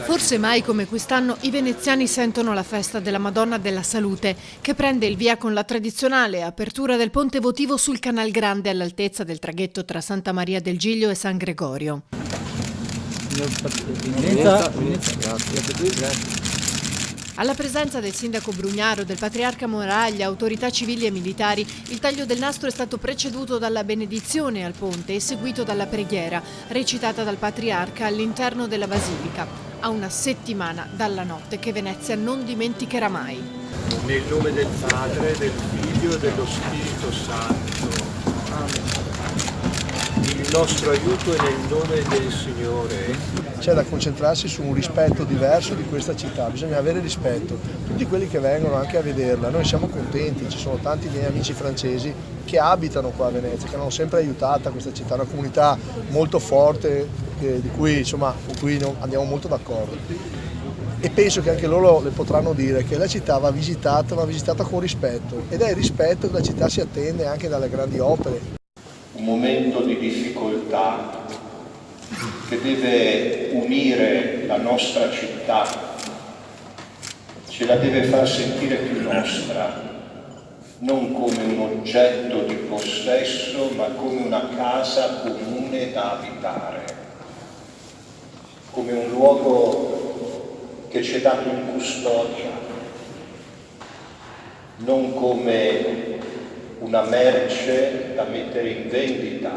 Forse mai come quest'anno i veneziani sentono la festa della Madonna della Salute, che prende il via con la tradizionale apertura del ponte votivo sul Canal Grande all'altezza del traghetto tra Santa Maria del Giglio e San Gregorio. Alla presenza del sindaco Brugnaro, del patriarca Moraglia, autorità civili e militari, il taglio del nastro è stato preceduto dalla benedizione al ponte e seguito dalla preghiera, recitata dal patriarca all'interno della basilica, a una settimana dalla notte che Venezia non dimenticherà mai. Nel nome del Padre, del Figlio e dello Spirito Santo. Amen. Il nostro aiuto è nel nome del Signore. C'è da concentrarsi su un rispetto diverso di questa città, bisogna avere rispetto. Tutti quelli che vengono anche a vederla, noi siamo contenti, ci sono tanti miei amici francesi che abitano qua a Venezia, che hanno sempre aiutato questa città, una comunità molto forte con cui andiamo molto d'accordo. E penso che anche loro le potranno dire che la città va visitata con rispetto, ed è il rispetto che la città si attende anche dalle grandi opere. Un momento di difficoltà che deve unire la nostra città, ce la deve far sentire più nostra, non come un oggetto di possesso, ma come una casa comune da abitare, come un luogo che ci è dato in custodia, non come una merce da mettere in vendita.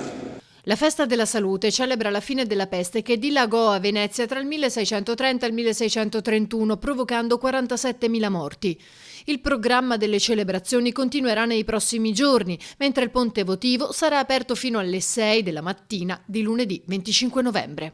La festa della salute celebra la fine della peste che dilagò a Venezia tra il 1630 e il 1631, provocando 47.000 morti. Il programma delle celebrazioni continuerà nei prossimi giorni, mentre il ponte votivo sarà aperto fino alle 6 della mattina di lunedì 25 novembre.